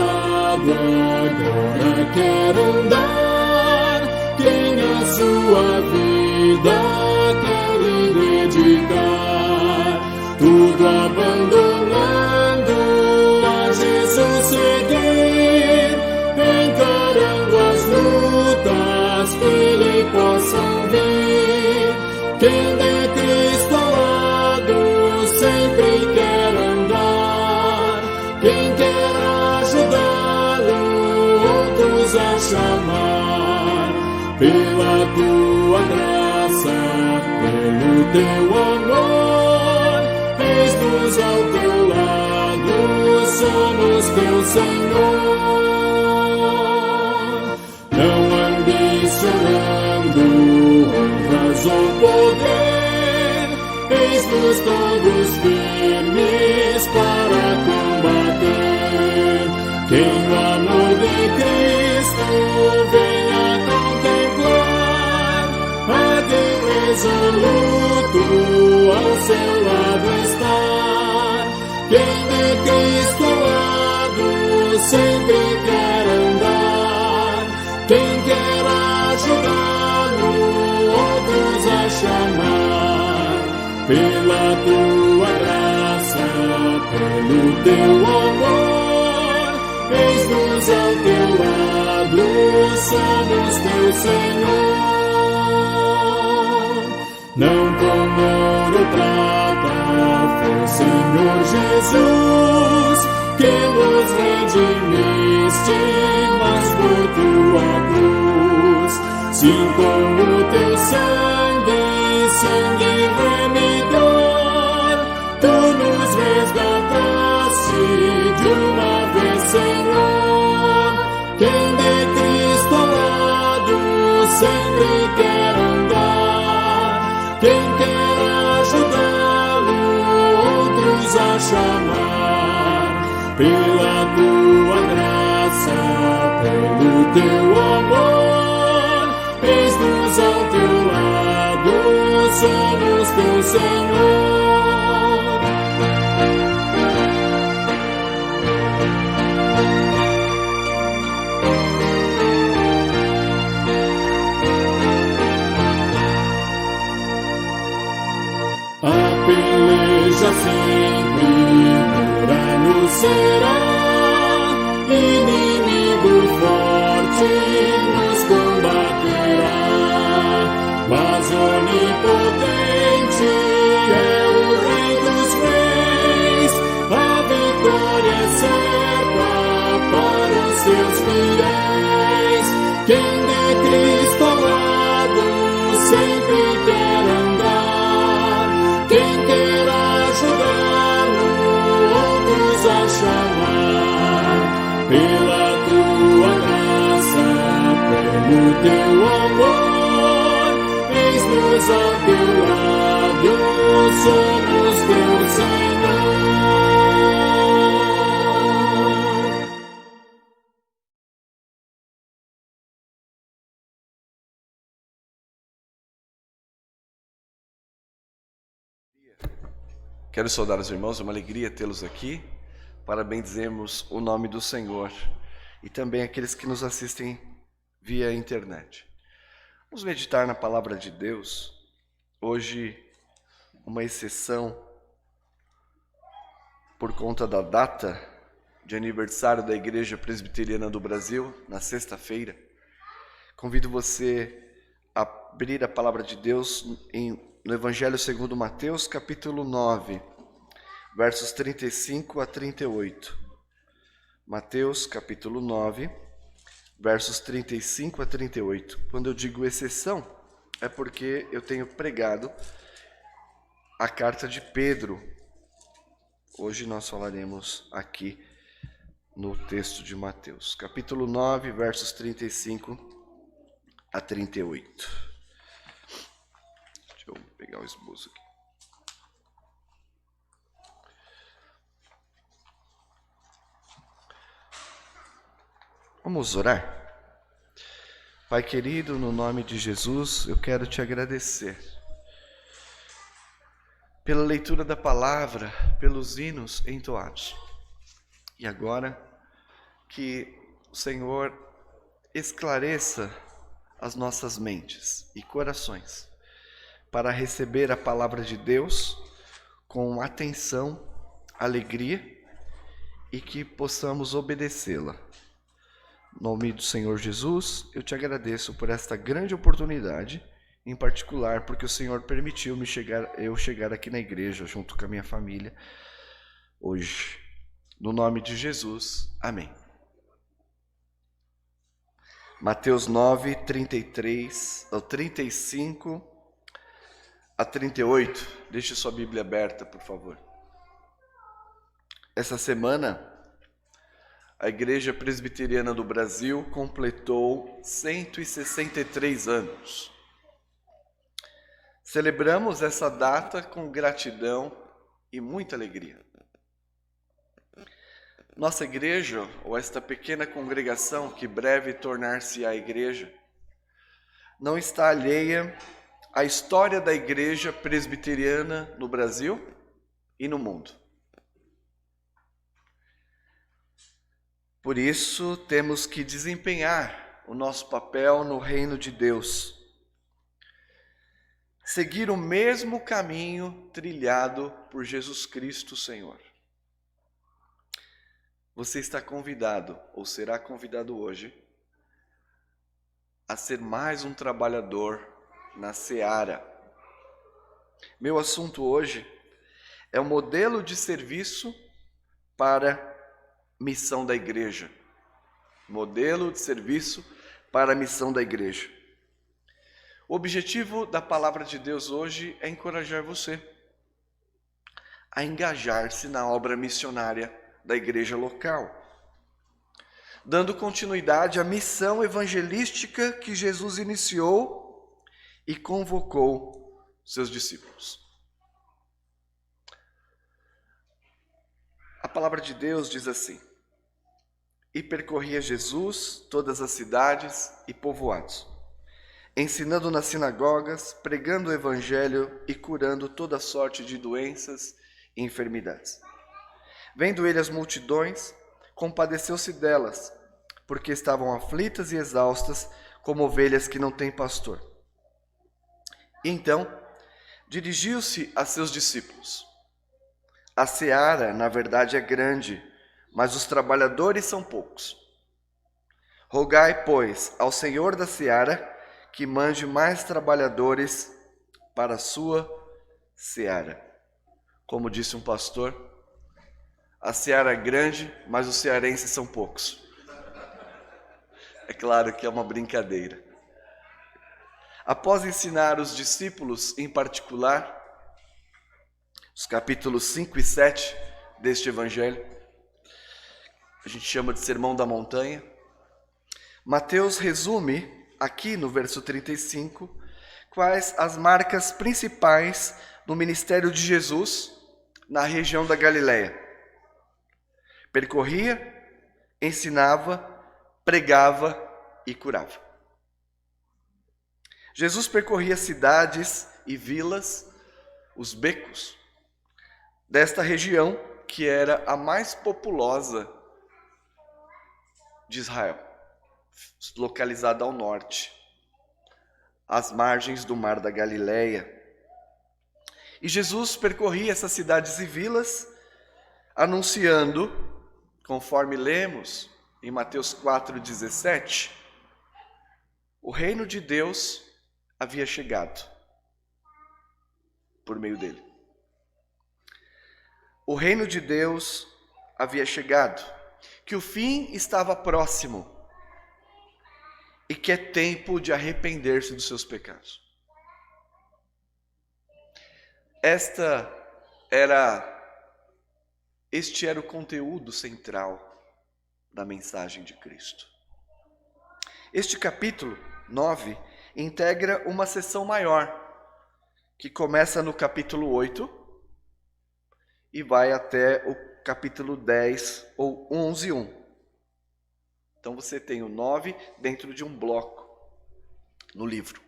lado agora quer andar, quem a sua vida quer lhe dedicar, tudo abandonando a Jesus seguir, encarando as lutas que lhe possam vir. Quem de Cristo ao lado sempre quer andar, quem quer ajudá-lo, outros a chamar, pela tua graça, pelo teu amor, eis-nos ao teu lado, somos teu Senhor. Não ambicionando honras ou poder, eis-nos todos firmes para combater. Quem o amor de Cristo venha contemplar, a quem resoluto ao seu lado estar. Quem de Cristo ao lado sempre quer andar, quem quer ajudá-lo, outros a chamar, pela tua graça, pelo teu amor, eis-nos ao teu lado, somos teu Senhor. Não com ouro ou prata, foi Senhor Jesus, que nos redimiste, mas por tua cruz. Sim, com o teu sangue, sangue remidor, tu nos resgataste de uma vez, Senhor. Quem de Cristo ao lado sempre quer andar, quem quer ajudá-lo, outros a chamar, pela tua graça, pelo teu amor, eis-nos ao teu lado, somos teu Senhor. A peleja sempre dura nos será, inimigo forte nos combaterá, mas onipotente é o Rei dos Reis, a vitória é certa para os seus fiéis. Quem de Cristo ao lado sempre quer andar, quem quer ajudá-lo, outros a chamar, pela tua graça, pelo teu amor, eis-nos ao teu lado, somos teu Senhor. Quero saudar os irmãos, é uma alegria tê-los aqui para bendizermos o nome do Senhor e também aqueles que nos assistem via internet. Vamos meditar na palavra de Deus. Hoje, uma exceção por conta da data de aniversário da Igreja Presbiteriana do Brasil, na sexta-feira. Convido você a abrir a palavra de Deus no Evangelho segundo Mateus, capítulo 9, versos 35 a 38. Mateus, capítulo 9, versos 35 a 38. Quando eu digo exceção, é porque eu tenho pregado a carta de Pedro. Hoje nós falaremos aqui no texto de Mateus, capítulo 9, versos 35 a 38. Deixa eu pegar o esboço aqui. Vamos orar? Pai querido, no nome de Jesus, eu quero te agradecer pela leitura da palavra, pelos hinos entoados. E agora, que o Senhor esclareça as nossas mentes e corações para receber a palavra de Deus com atenção, alegria e que possamos obedecê-la. Em nome do Senhor Jesus, eu te agradeço por esta grande oportunidade, em particular porque o Senhor permitiu eu chegar aqui na igreja junto com a minha família hoje. No nome de Jesus, amém. Mateus 9, 35 a 38. Deixe sua Bíblia aberta, por favor. Essa semana, a Igreja Presbiteriana do Brasil completou 163 anos. Celebramos essa data com gratidão e muita alegria. Nossa igreja, ou esta pequena congregação que breve tornar-se-á igreja, não está alheia à história da Igreja Presbiteriana no Brasil e no mundo. Por isso, temos que desempenhar o nosso papel no reino de Deus. Seguir o mesmo caminho trilhado por Jesus Cristo, Senhor. Você está convidado, ou será convidado hoje, a ser mais um trabalhador na seara. Meu assunto hoje é o modelo de serviço para missão da igreja. Modelo de serviço para a missão da igreja. O objetivo da palavra de Deus hoje é encorajar você a engajar-se na obra missionária da igreja local, dando continuidade à missão evangelística que Jesus iniciou e convocou seus discípulos. A palavra de Deus diz assim: E percorria Jesus todas as cidades e povoados, ensinando nas sinagogas, pregando o evangelho e curando toda sorte de doenças e enfermidades. Vendo ele as multidões, compadeceu-se delas, porque estavam aflitas e exaustas, como ovelhas que não têm pastor. E então, dirigiu-se a seus discípulos: A seara, na verdade, é grande, mas os trabalhadores são poucos. Rogai, pois, ao Senhor da seara que mande mais trabalhadores para a sua seara. Como disse um pastor, a seara é grande, mas os cearenses são poucos. É claro que é uma brincadeira. Após ensinar os discípulos, em particular, os capítulos 5 e 7 deste evangelho, a gente chama de Sermão da Montanha, Mateus resume aqui no verso 35 quais as marcas principais do ministério de Jesus na região da Galileia. Percorria, ensinava, pregava e curava. Jesus percorria cidades e vilas, os becos, desta região que era a mais populosa de Israel, localizada ao norte, às margens do mar da Galileia. E Jesus percorria essas cidades e vilas, anunciando, conforme lemos em Mateus 4,17, o reino de Deus havia chegado por meio dele. O reino de Deus havia chegado, que o fim estava próximo e que é tempo de arrepender-se dos seus pecados. Este era o conteúdo central da mensagem de Cristo. Este capítulo 9 integra uma seção maior, que começa no capítulo 8 e vai até o capítulo 10 ou 11:1. Então você tem o 9 dentro de um bloco no livro.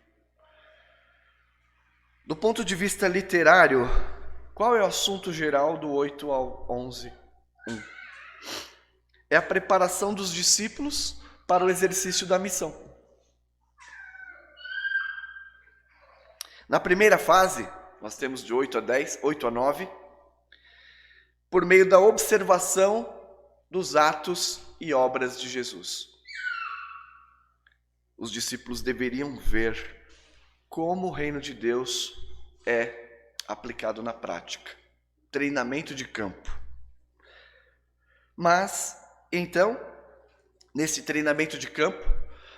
Do ponto de vista literário, qual é o assunto geral do 8 ao 11:1? é a preparação dos discípulos para o exercício da missão. Na primeira fase, nós temos de 8 a 9, por meio da observação dos atos e obras de Jesus. Os discípulos deveriam ver como o reino de Deus é aplicado na prática. Treinamento de campo. Mas, então, nesse treinamento de campo,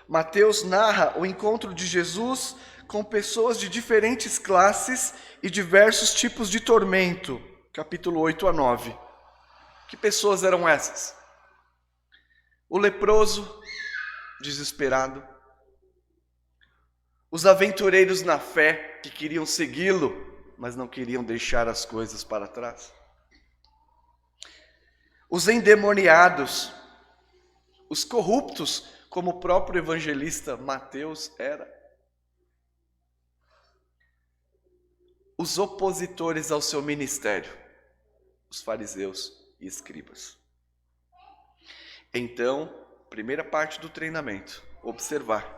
Mateus narra o encontro de Jesus com pessoas de diferentes classes e diversos tipos de tormento. Capítulo 8 a 9. Que pessoas eram essas? O leproso, desesperado. Os aventureiros na fé, que queriam segui-lo, mas não queriam deixar as coisas para trás. Os endemoniados, os corruptos, como o próprio evangelista Mateus era. Os opositores ao seu ministério, os fariseus e escribas. Então, primeira parte do treinamento, observar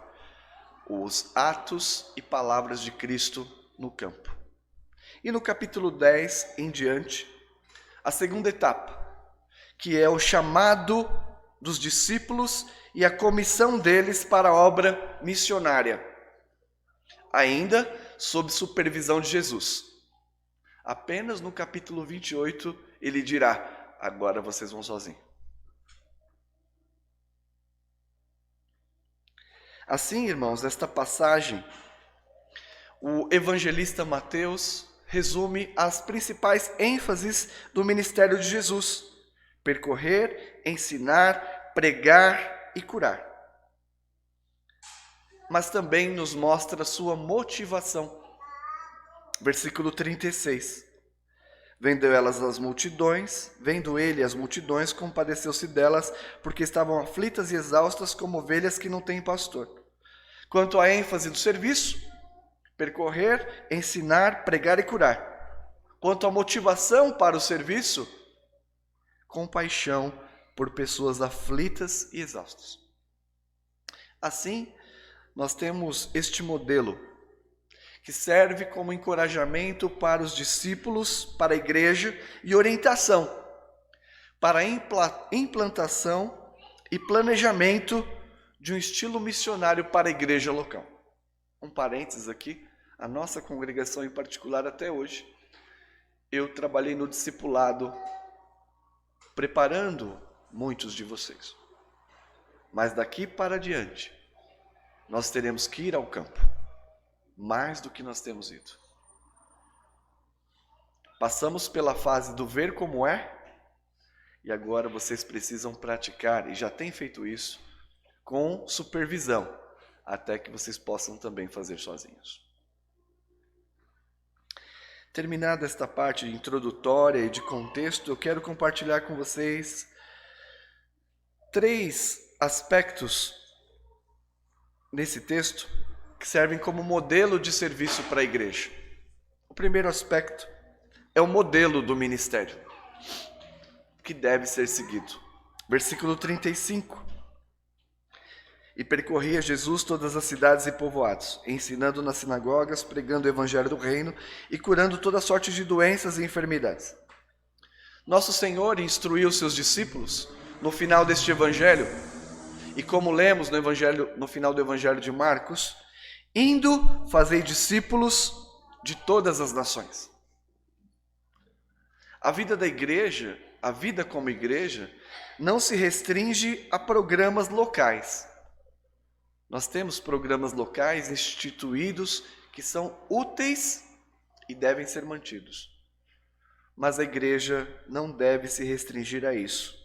os atos e palavras de Cristo no campo. E no capítulo 10 em diante, a segunda etapa, que é o chamado dos discípulos e a comissão deles para a obra missionária, ainda sob supervisão de Jesus. Apenas no capítulo 28 ele dirá: agora vocês vão sozinhos. Assim, irmãos, nesta passagem, o evangelista Mateus resume as principais ênfases do ministério de Jesus: percorrer, ensinar, pregar e curar. Mas também nos mostra sua motivação. Versículo 36. Vendo ele as multidões, compadeceu-se delas, porque estavam aflitas e exaustas como ovelhas que não têm pastor. Quanto à ênfase do serviço, percorrer, ensinar, pregar e curar. Quanto à motivação para o serviço, compaixão por pessoas aflitas e exaustas. Assim, nós temos este modelo que serve como encorajamento para os discípulos, para a igreja e orientação para a implantação e planejamento de um estilo missionário para a igreja local. Um parênteses aqui, a nossa congregação em particular até hoje, eu trabalhei no discipulado preparando muitos de vocês. Mas daqui para diante, nós teremos que ir ao campo, mais do que nós temos ido. Passamos pela fase do ver como é, e agora vocês precisam praticar, e já têm feito isso, com supervisão, até que vocês possam também fazer sozinhos. Terminada esta parte introdutória e de contexto, eu quero compartilhar com vocês 3 aspectos nesse texto que servem como modelo de serviço para a igreja. O primeiro aspecto é o modelo do ministério, que deve ser seguido. Versículo 35. E percorria Jesus todas as cidades e povoados, ensinando nas sinagogas, pregando o evangelho do reino e curando toda sorte de doenças e enfermidades. Nosso Senhor instruiu seus discípulos no final deste evangelho, e como lemos no final do evangelho de Marcos, indo fazei discípulos de todas as nações. A vida da igreja, a vida como igreja, não se restringe a programas locais. Nós temos programas locais instituídos que são úteis e devem ser mantidos. Mas a igreja não deve se restringir a isso.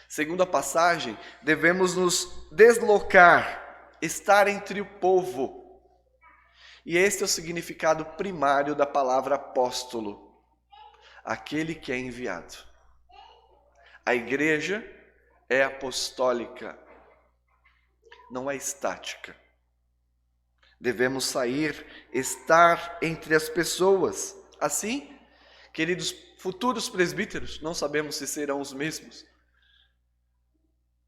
Segundo a passagem, devemos nos deslocar, estar entre o povo. E este é o significado primário da palavra apóstolo, aquele que é enviado. A igreja é apostólica, não é estática. Devemos sair, estar entre as pessoas. Assim, queridos futuros presbíteros, não sabemos se serão os mesmos,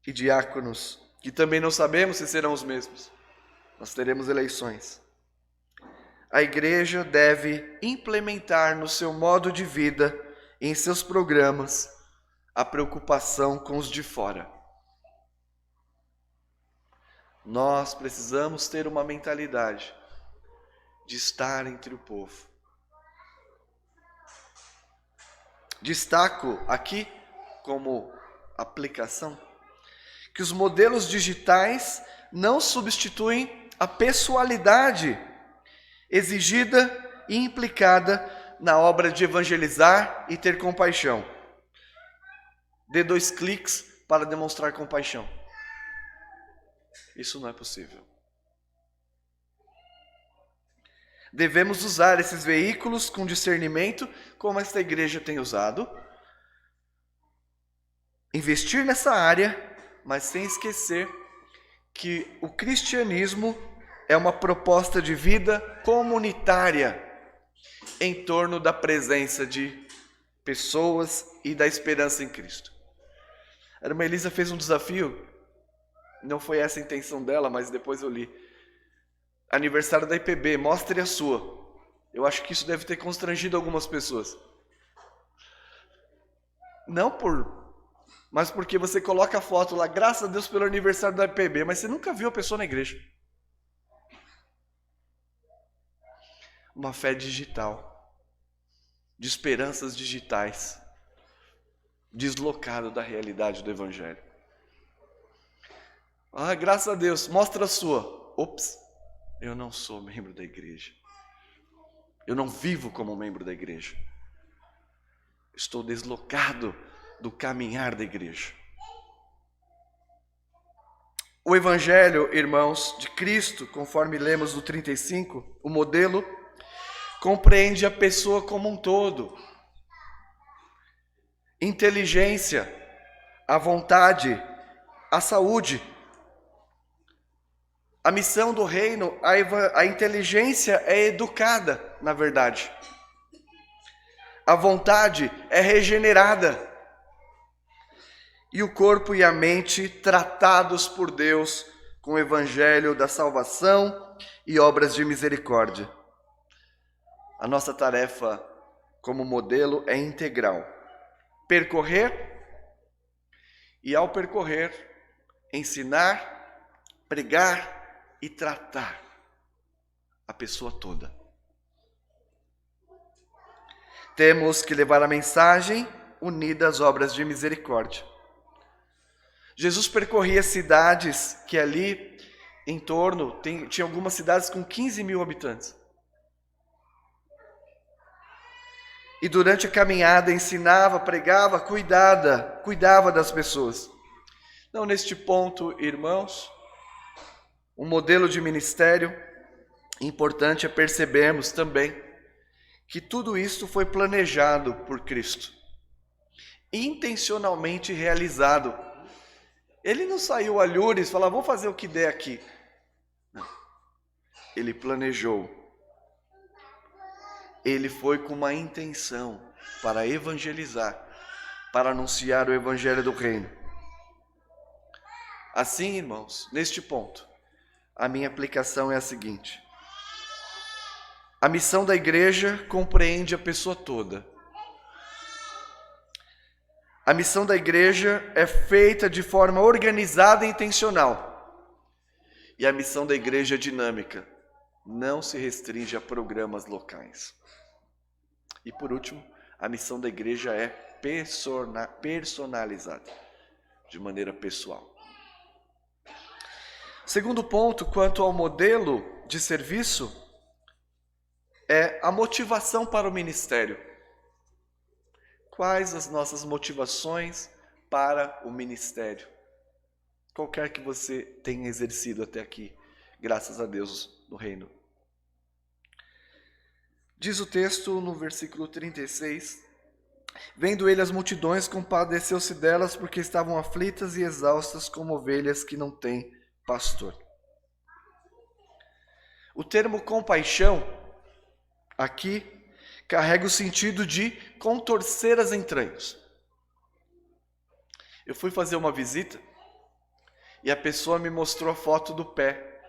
e diáconos, que também não sabemos se serão os mesmos. Nós teremos eleições. A igreja deve implementar no seu modo de vida e em seus programas a preocupação com os de fora. Nós precisamos ter uma mentalidade de estar entre o povo. Destaco aqui, como aplicação, que os modelos digitais não substituem a pessoalidade exigida e implicada na obra de evangelizar e ter compaixão. Dê 2 cliques para demonstrar compaixão. Isso não é possível. Devemos usar esses veículos com discernimento, como esta igreja tem usado. Investir nessa área, mas sem esquecer que o cristianismo é uma proposta de vida comunitária em torno da presença de pessoas e da esperança em Cristo. A irmã Elisa fez um desafio, não foi essa a intenção dela, mas depois eu li. Aniversário da IPB, mostre a sua. Eu acho que isso deve ter constrangido algumas pessoas. Mas porque você coloca a foto lá, graças a Deus pelo aniversário da IPB, mas você nunca viu a pessoa na igreja. Uma fé digital, de esperanças digitais, deslocado da realidade do Evangelho. Graças a Deus, mostra a sua. Ops, eu não sou membro da igreja. Eu não vivo como membro da igreja. Estou deslocado do caminhar da igreja. O Evangelho, irmãos, de Cristo, conforme lemos no 35, o modelo, compreende a pessoa como um todo. Inteligência, a vontade, a saúde. A missão do reino, a inteligência é educada, na verdade. A vontade é regenerada. E o corpo e a mente tratados por Deus com o evangelho da salvação e obras de misericórdia. A nossa tarefa como modelo é integral. Percorrer e, ao percorrer, ensinar, pregar e tratar a pessoa toda. Temos que levar a mensagem unida às obras de misericórdia. Jesus percorria cidades que ali em torno, tinha algumas cidades com 15 mil habitantes. E durante a caminhada ensinava, pregava, cuidava das pessoas. Então, neste ponto, irmãos, um modelo de ministério importante é percebermos também que tudo isso foi planejado por Cristo, intencionalmente realizado. Ele não saiu a lures e falou, vou fazer o que der aqui. Não. Ele planejou. Ele foi com uma intenção para evangelizar, para anunciar o evangelho do reino. Assim, irmãos, neste ponto, a minha aplicação é a seguinte. A missão da igreja compreende a pessoa toda. A missão da igreja é feita de forma organizada e intencional. E a missão da igreja é dinâmica. Não se restringe a programas locais. E por último, a missão da igreja é personalizada, de maneira pessoal. Segundo ponto, quanto ao modelo de serviço, é a motivação para o ministério. Quais as nossas motivações para o ministério? Qualquer que você tenha exercido até aqui, graças a Deus, no reino. Diz o texto no versículo 36, vendo ele as multidões, compadeceu-se delas porque estavam aflitas e exaustas como ovelhas que não têm pastor. O termo compaixão, aqui, carrega o sentido de contorcer as entranhas. Eu fui fazer uma visita e a pessoa me mostrou a foto do pé,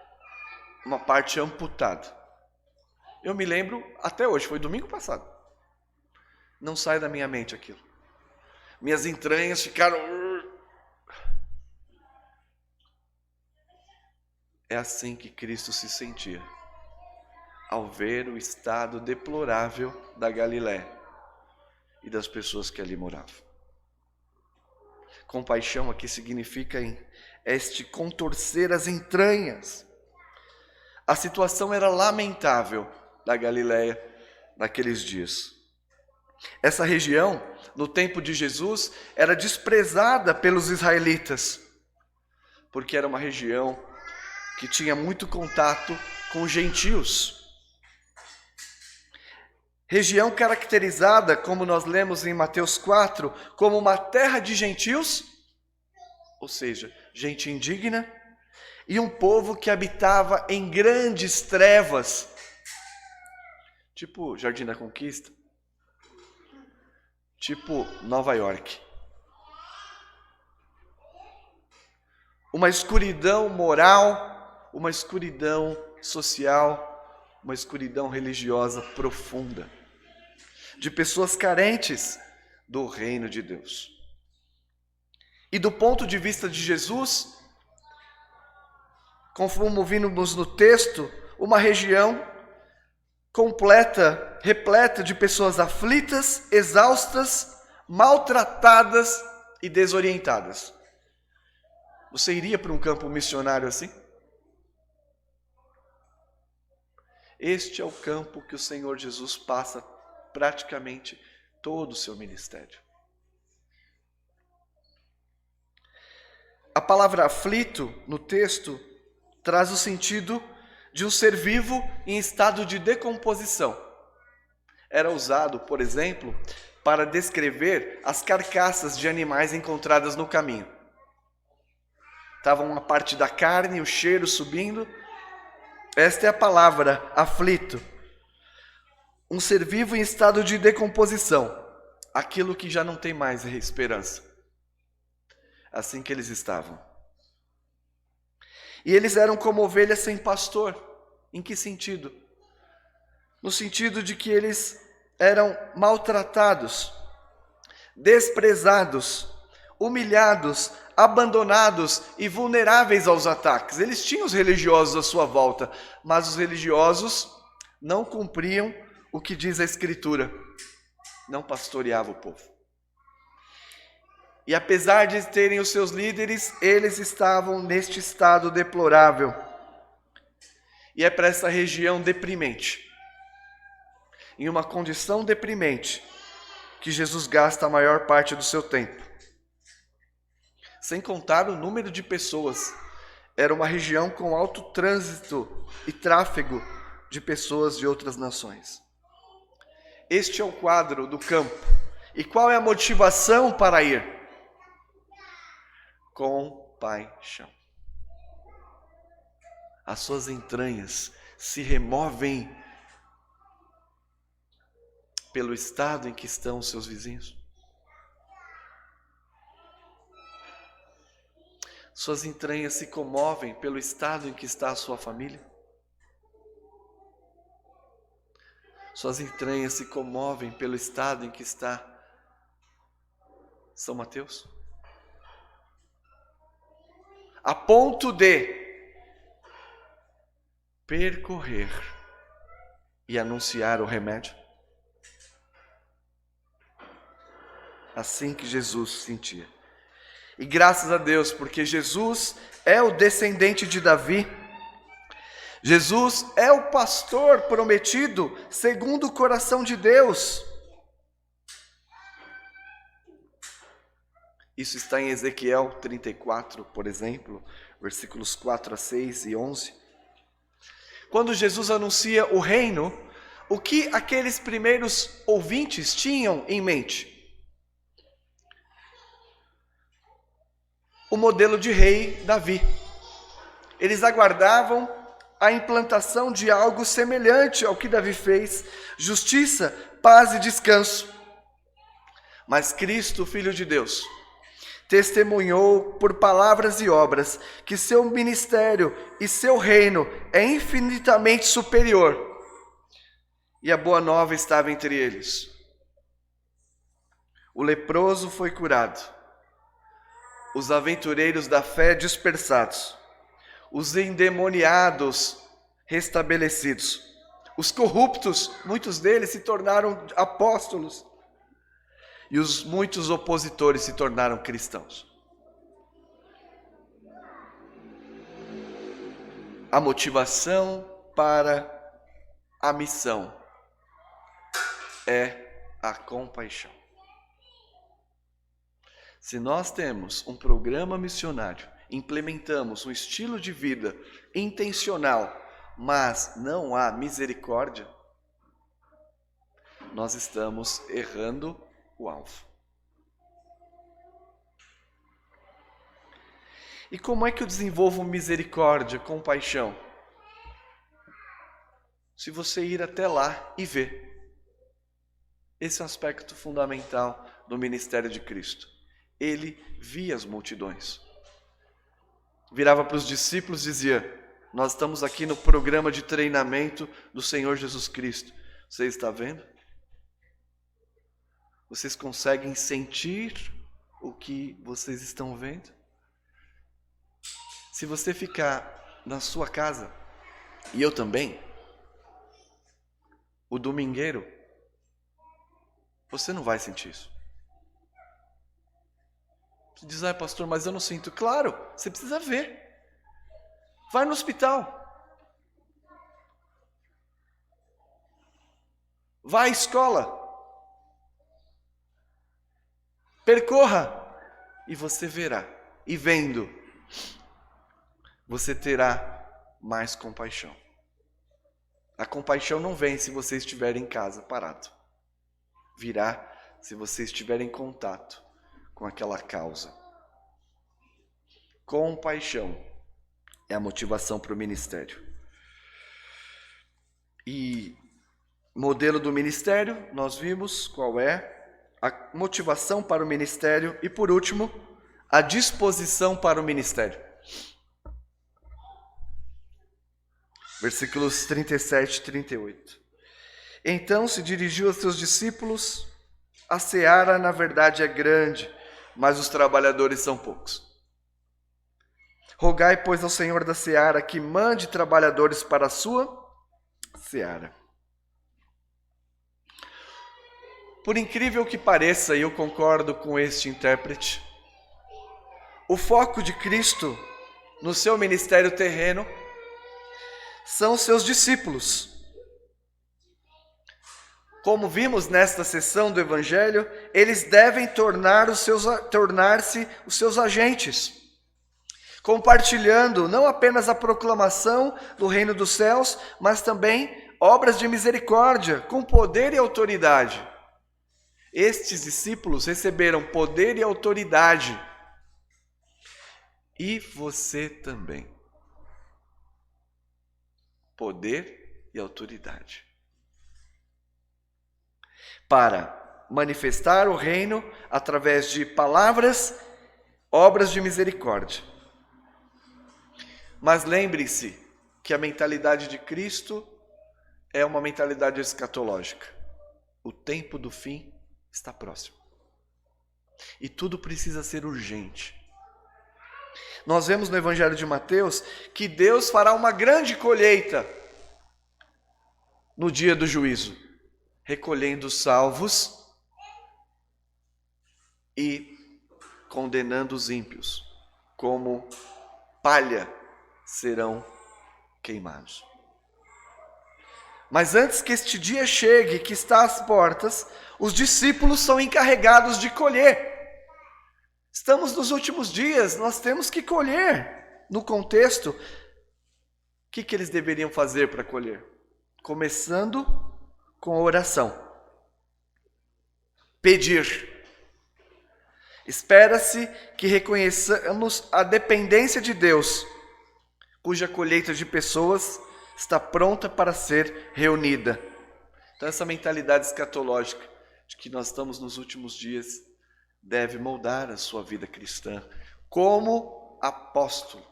uma parte amputada. Eu me lembro até hoje, foi domingo passado. Não sai da minha mente aquilo. Minhas entranhas ficaram... É assim que Cristo se sentia ao ver o estado deplorável da Galiléia e das pessoas que ali moravam. Compaixão aqui significa este contorcer as entranhas. A situação era lamentável da Galiléia naqueles dias. Essa região, no tempo de Jesus, era desprezada pelos israelitas, porque era uma região que tinha muito contato com gentios. Região caracterizada, como nós lemos em Mateus 4, como uma terra de gentios, ou seja, gente indigna, e um povo que habitava em grandes trevas, tipo Jardim da Conquista, tipo Nova York. Uma escuridão moral, uma escuridão social, uma escuridão religiosa profunda, de pessoas carentes do reino de Deus. E do ponto de vista de Jesus, conforme vimos no texto, uma região completa, repleta de pessoas aflitas, exaustas, maltratadas e desorientadas. Você iria para um campo missionário assim? Este é o campo que o Senhor Jesus passa praticamente todo o seu ministério. A palavra aflito no texto traz o sentido de um ser vivo em estado de decomposição. Era usado, por exemplo, para descrever as carcaças de animais encontradas no caminho. Estava uma parte da carne, o cheiro subindo. Esta é a palavra aflito. Um ser vivo em estado de decomposição. Aquilo que já não tem mais esperança. Assim que eles estavam. E eles eram como ovelhas sem pastor. Em que sentido? No sentido de que eles eram maltratados, desprezados, humilhados, abandonados e vulneráveis aos ataques. Eles tinham os religiosos à sua volta, mas os religiosos não cumpriam o que diz a Escritura. Não pastoreavam o povo. E apesar de terem os seus líderes, eles estavam neste estado deplorável. E é para essa região deprimente, em uma condição deprimente, que Jesus gasta a maior parte do seu tempo. Sem contar o número de pessoas. Era uma região com alto trânsito e tráfego de pessoas de outras nações. Este é o quadro do campo. E qual é a motivação para ir? Compaixão. As suas entranhas se removem pelo estado em que estão os seus vizinhos. Suas entranhas se comovem pelo estado em que está a sua família. Suas entranhas se comovem pelo estado em que está São Mateus. A ponto de percorrer e anunciar o remédio. Assim que Jesus sentia. E graças a Deus, porque Jesus é o descendente de Davi. Jesus é o pastor prometido segundo o coração de Deus. Isso está em Ezequiel 34, por exemplo, versículos 4 a 6 e 11. Quando Jesus anuncia o reino, o que aqueles primeiros ouvintes tinham em mente? O modelo de rei Davi. Eles aguardavam a implantação de algo semelhante ao que Davi fez, justiça, paz e descanso. Mas Cristo, Filho de Deus, testemunhou por palavras e obras que seu ministério e seu reino é infinitamente superior. E a boa nova estava entre eles. O leproso foi curado, os aventureiros da fé dispersados, os endemoniados restabelecidos, os corruptos, muitos deles se tornaram apóstolos, e os muitos opositores se tornaram cristãos. A motivação para a missão é a compaixão. Se nós temos um programa missionário, implementamos um estilo de vida intencional, mas não há misericórdia, nós estamos errando o alvo. E como é que eu desenvolvo misericórdia, compaixão? Se você ir até lá e ver. Esse é um aspecto fundamental do ministério de Cristo. Ele via as multidões. Virava para os discípulos e dizia: nós estamos aqui no programa de treinamento do Senhor Jesus Cristo. Você está vendo? Vocês conseguem sentir o que vocês estão vendo? Se você ficar na sua casa, e eu também, o domingueiro, você não vai sentir isso. Você diz: pastor, mas eu não sinto. Claro, você precisa ver. Vai no hospital. Vá à escola. Percorra. E você verá. E vendo, você terá mais compaixão. A compaixão não vem se você estiver em casa parado. Virá se você estiver em contato com aquela causa. Compaixão é a motivação para o ministério. E modelo do ministério, nós vimos qual é a motivação para o ministério e, por último, a disposição para o ministério. Versículos 37 e 38. Então se dirigiu aos seus discípulos: a seara, na verdade, é grande, mas os trabalhadores são poucos. Rogai, pois, ao Senhor da seara que mande trabalhadores para a sua seara. Por incrível que pareça, e eu concordo com este intérprete, o foco de Cristo no seu ministério terreno são seus discípulos. Como vimos nesta sessão do Evangelho, eles devem tornar-se os seus agentes, compartilhando não apenas a proclamação do reino dos céus, mas também obras de misericórdia, com poder e autoridade. Estes discípulos receberam poder e autoridade. E você também. Poder e autoridade. Para manifestar o reino através de palavras, obras de misericórdia. Mas lembre-se que a mentalidade de Cristo é uma mentalidade escatológica. O tempo do fim está próximo. E tudo precisa ser urgente. Nós vemos no Evangelho de Mateus que Deus fará uma grande colheita no dia do juízo, recolhendo os salvos e condenando os ímpios, como palha serão queimados. Mas antes que este dia chegue, que está às portas, os discípulos são encarregados de colher. Estamos nos últimos dias, nós temos que colher. No contexto, o que eles deveriam fazer para colher? Começando com a oração. Pedir. Espera-se que reconheçamos a dependência de Deus, cuja colheita de pessoas está pronta para ser reunida. Então essa mentalidade escatológica de que nós estamos nos últimos dias, deve moldar a sua vida cristã como apóstolo.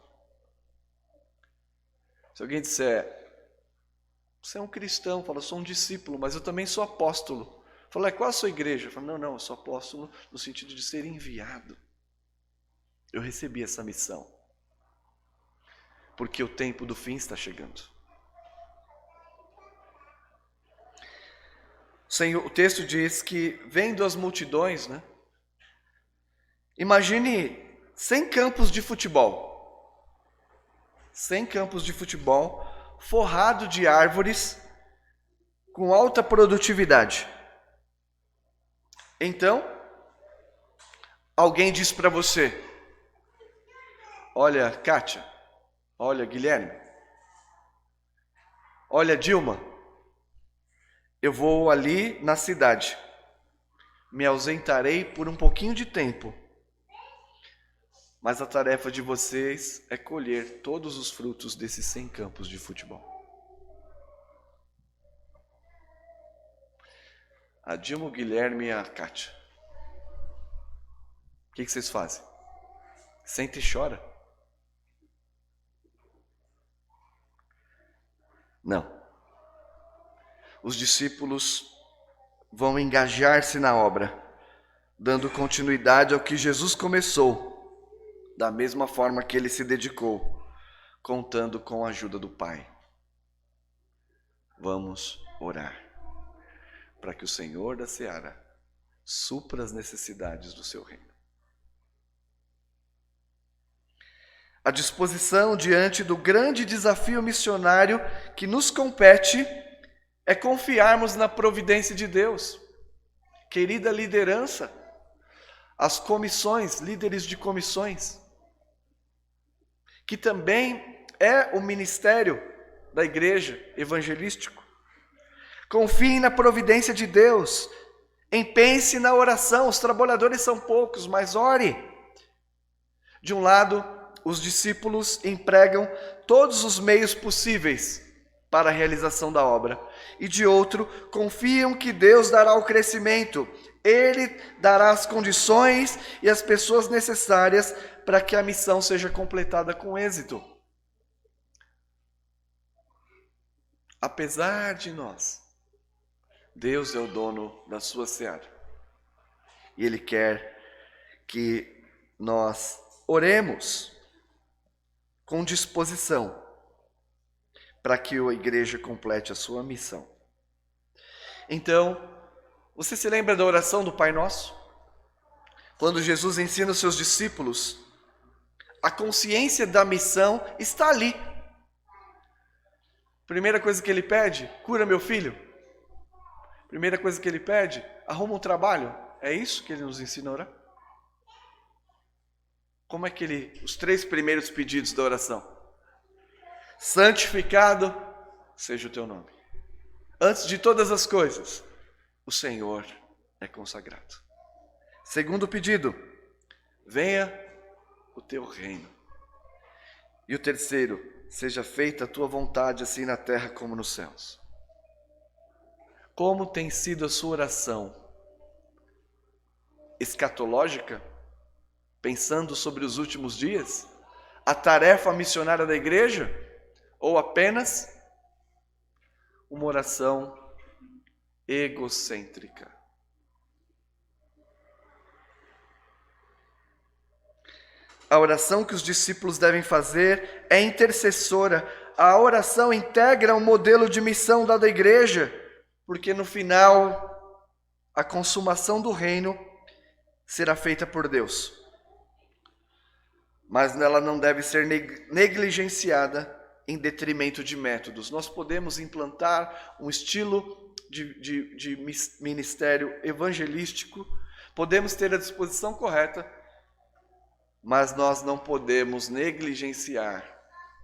Se alguém disser, você é um cristão, fala, eu sou um discípulo, mas eu também sou apóstolo. Fala, qual a sua igreja? Fala, não, eu sou apóstolo no sentido de ser enviado. Eu recebi essa missão. Porque o tempo do fim está chegando. O texto diz que, vendo as multidões, né? Imagine 100 campos de futebol. 100 campos de futebol, forrado de árvores, com alta produtividade. Então, alguém diz para você, olha, Kátia, olha, Guilherme, olha, Dilma, eu vou ali na cidade, me ausentarei por um pouquinho de tempo, mas a tarefa de vocês é colher todos os frutos desses 100 campos de futebol. A Dilma, o Guilherme e a Kátia. O que vocês fazem? Senta e chora? Não. Os discípulos vão engajar-se na obra, dando continuidade ao que Jesus começou, da mesma forma que ele se dedicou, contando com a ajuda do Pai. Vamos orar, para que o Senhor da Seara supra as necessidades do seu reino. A disposição diante do grande desafio missionário que nos compete é confiarmos na providência de Deus. Querida liderança, as comissões, líderes de comissões, que também é o ministério da igreja evangelístico. Confiem na providência de Deus, empenhe-se na oração, os trabalhadores são poucos, mas ore. De um lado, os discípulos empregam todos os meios possíveis para a realização da obra, e de outro, confiam que Deus dará o crescimento, Ele dará as condições e as pessoas necessárias para que a missão seja completada com êxito. Apesar de nós, Deus é o dono da sua seara. E Ele quer que nós oremos com disposição para que a igreja complete a sua missão. Então, você se lembra da oração do Pai Nosso? Quando Jesus ensina os seus discípulos, a consciência da missão está ali. Primeira coisa que ele pede, cura meu filho. Primeira coisa que ele pede, arruma um trabalho. É isso que ele nos ensina a orar? Como é que os 3 primeiros pedidos da oração? Santificado seja o teu nome. Antes de todas as coisas, o Senhor é consagrado. Segundo pedido, venha o teu reino. E o terceiro, seja feita a tua vontade, assim na terra como nos céus. Como tem sido a sua oração? Escatológica? Pensando sobre os últimos dias? A tarefa missionária da igreja? Ou apenas uma oração egocêntrica? A oração que os discípulos devem fazer é intercessora. A oração integra o modelo de missão da igreja, porque no final, a consumação do reino será feita por Deus. Mas ela não deve ser negligenciada em detrimento de métodos. Nós podemos implantar um estilo de ministério evangelístico, podemos ter a disposição correta, mas nós não podemos negligenciar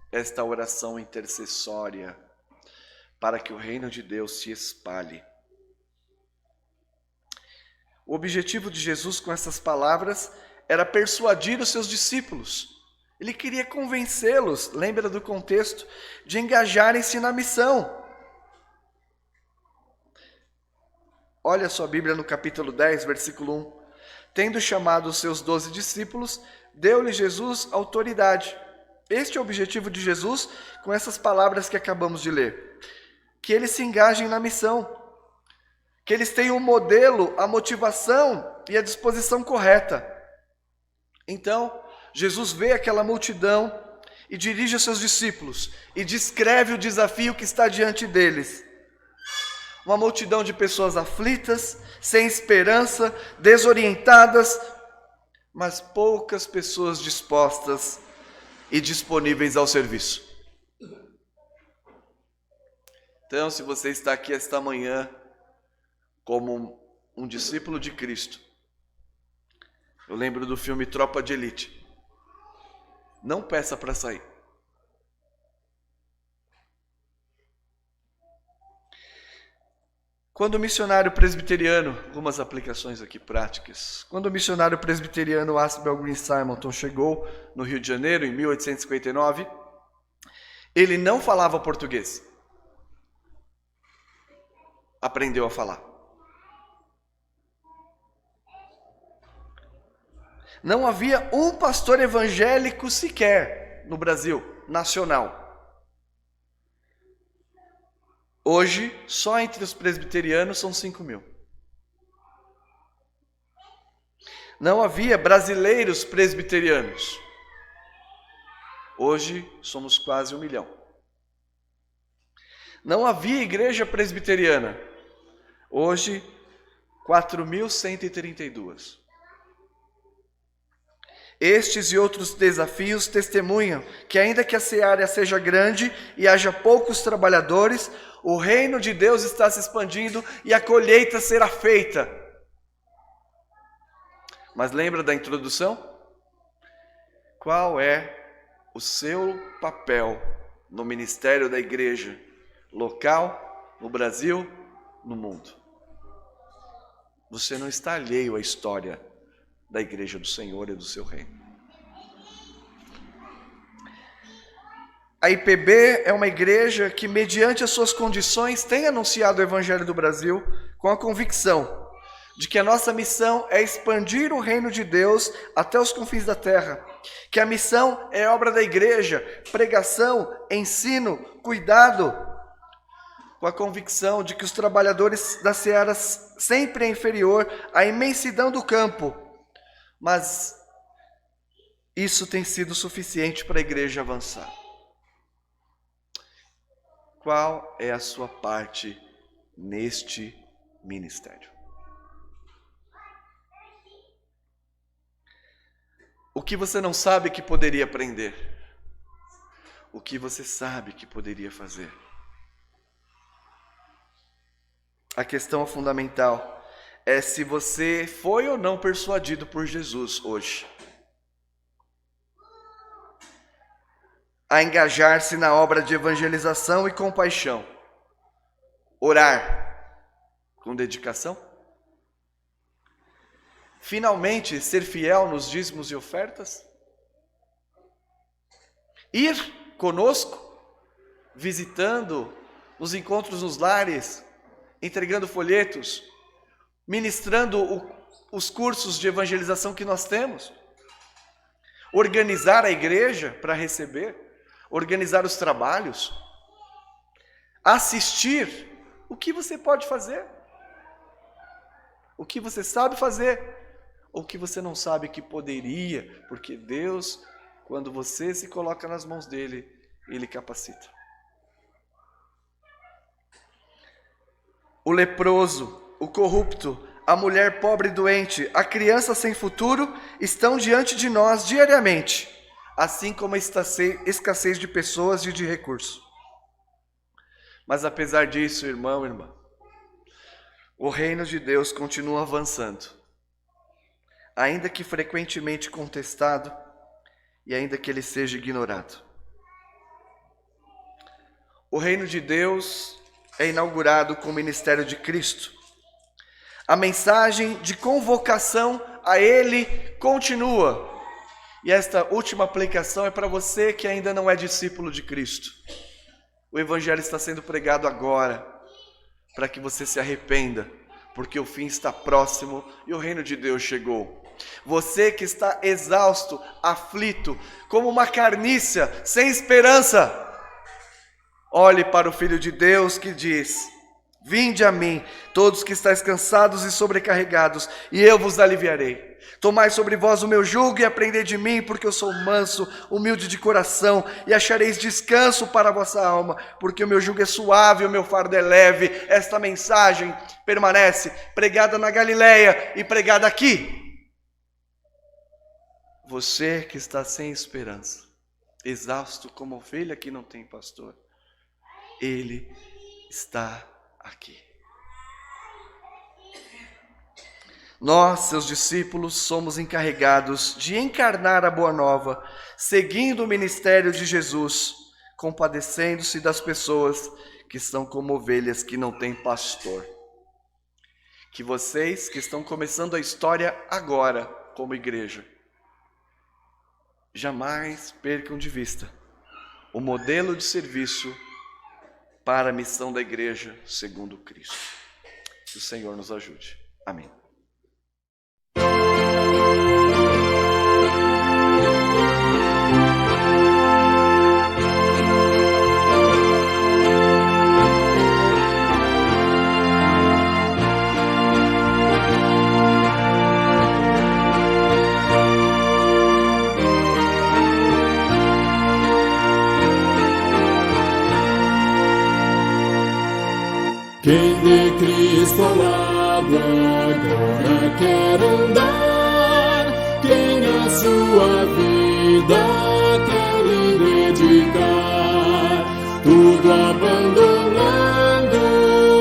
esta oração intercessória para que o reino de Deus se espalhe. O objetivo de Jesus com essas palavras era persuadir os seus discípulos. Ele queria convencê-los, lembra do contexto, de engajarem-se na missão. Olha a sua Bíblia no capítulo 10, versículo 1. Tendo chamado os seus 12 discípulos, deu-lhe Jesus autoridade. Este é o objetivo de Jesus com essas palavras que acabamos de ler. Que eles se engajem na missão, que eles tenham o modelo, a motivação e a disposição correta. Então, Jesus vê aquela multidão e dirige a seus discípulos e descreve o desafio que está diante deles. Uma multidão de pessoas aflitas, sem esperança, desorientadas, mas poucas pessoas dispostas e disponíveis ao serviço. Então, se você está aqui esta manhã como um discípulo de Cristo, eu lembro do filme Tropa de Elite. Não peça para sair. Quando o missionário presbiteriano, algumas aplicações aqui práticas, quando o missionário presbiteriano Asbel Green Simonton chegou no Rio de Janeiro em 1859, ele não falava português. Aprendeu a falar. Não havia um pastor evangélico sequer no Brasil, nacional. Hoje, só entre os presbiterianos são 5.000. Não havia brasileiros presbiterianos. Hoje, somos quase 1 milhão. Não havia igreja presbiteriana. Hoje, 4.132. Estes e outros desafios testemunham que, ainda que a seara seja grande e haja poucos trabalhadores, o reino de Deus está se expandindo e a colheita será feita. Mas lembra da introdução? Qual é o seu papel no ministério da igreja local, no Brasil, no mundo? Você não está alheio à história da igreja do Senhor e do seu reino. A IPB é uma igreja que, mediante as suas condições, tem anunciado o Evangelho do Brasil com a convicção de que a nossa missão é expandir o reino de Deus até os confins da terra, que a missão é obra da igreja, pregação, ensino, cuidado, com a convicção de que os trabalhadores da seara sempre é inferior à imensidão do campo, mas isso tem sido suficiente para a igreja avançar. Qual é a sua parte neste ministério? O que você não sabe que poderia aprender? O que você sabe que poderia fazer? A questão fundamental é se você foi ou não persuadido por Jesus hoje a engajar-se na obra de evangelização e compaixão, orar com dedicação, finalmente ser fiel nos dízimos e ofertas, ir conosco, visitando os encontros nos lares, entregando folhetos, ministrando os cursos de evangelização que nós temos, organizar a igreja para receber, organizar os trabalhos, assistir. O que você pode fazer? O que você sabe fazer? Ou o que você não sabe que poderia? Porque Deus, quando você se coloca nas mãos dele, ele capacita. O leproso, o corrupto, a mulher pobre e doente, a criança sem futuro estão diante de nós diariamente, assim como a escassez de pessoas e de recursos. Mas apesar disso, irmão e irmã, o reino de Deus continua avançando, ainda que frequentemente contestado e ainda que ele seja ignorado. O reino de Deus é inaugurado com o ministério de Cristo. A mensagem de convocação a Ele continua. E esta última aplicação é para você que ainda não é discípulo de Cristo. O Evangelho está sendo pregado agora, para que você se arrependa, porque o fim está próximo e o reino de Deus chegou. Você que está exausto, aflito, como uma carniça, sem esperança, olhe para o Filho de Deus que diz: vinde a mim, todos que estáis cansados e sobrecarregados, e eu vos aliviarei. Tomai sobre vós o meu jugo e aprendei de mim, porque eu sou manso, humilde de coração, e achareis descanso para a vossa alma, porque o meu jugo é suave e o meu fardo é leve. Esta mensagem permanece pregada na Galileia e pregada aqui. Você que está sem esperança, exausto como ovelha que não tem pastor, Ele está aqui. Nós, seus discípulos, somos encarregados de encarnar a boa nova, seguindo o ministério de Jesus, compadecendo-se das pessoas que estão como ovelhas que não têm pastor. Que vocês que estão começando a história agora como igreja, jamais percam de vista o modelo de serviço para a missão da igreja segundo Cristo. Que o Senhor nos ajude. Amém. Quem de Cristo ao lado agora quer andar, quem a sua vida quer lhe dedicar, tudo abandonando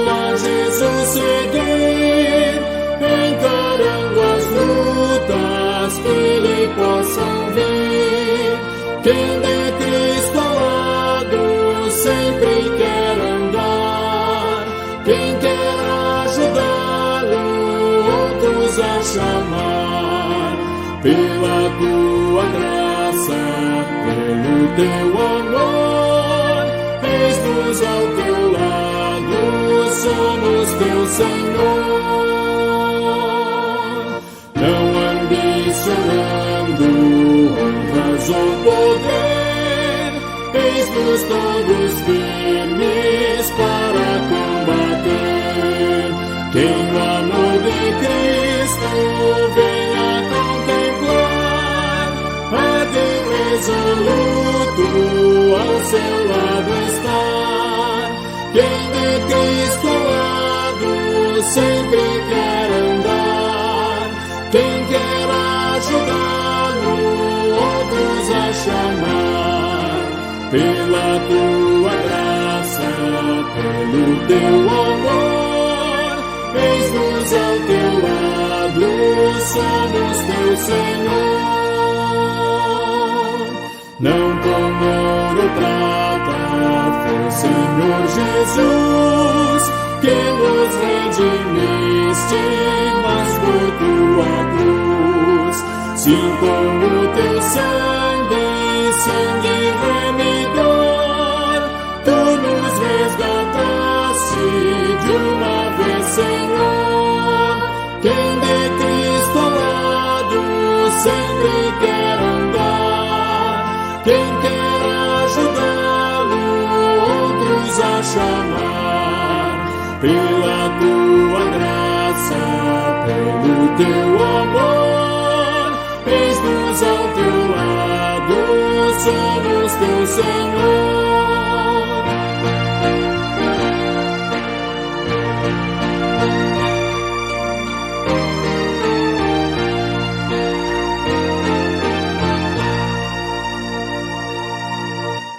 a Jesus seguir, encarando as lutas que lhe possam vir. Quem de Cristo ao lado sempre quer andar, quem quer ajudá-lo, outros a chamar, pela tua graça, pelo teu amor, eis-nos ao teu lado, somos teu Senhor. Não ambicionando honras ou poder, eis-nos todos firmes para combater. Quem o amor de Cristo venha contemplar, há de resoluto ao seu lado estar. Quem de Cristo ao lado sempre quer andar, quem quer ajudá-lo, outros a chamar, pela tua graça, pelo teu amor, eis-nos ao teu lado, somos teu Senhor. Não com ouro ou prata foi, Senhor Jesus, que nos redimiste, mas por tua cruz. Sim, com o teu sangue, sangue remidor, tu nos resgataste de uma vez, Senhor. Quem de Cristo ao lado sempre quer andar, quem quer ajudá-lo, outros a chamar, pela tua graça, pelo teu amor, eis-nos ao teu lado, somos teu Senhor.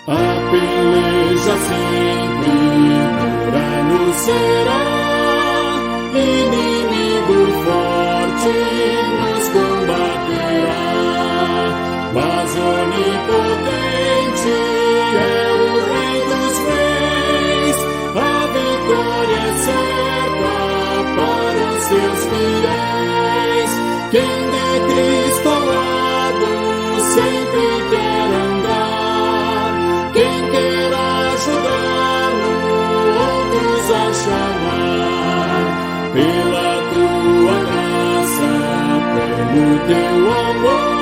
A peleja sempre dura nos será, inimigo forte nos combaterá, mas onipotente é o Rei dos Reis, a vitória é certa para os seus fiéis. Quem de Cristo ao lado sempre quer andar, quem quer ajudá-lo, outros a chamar, pela tua graça, teu amor.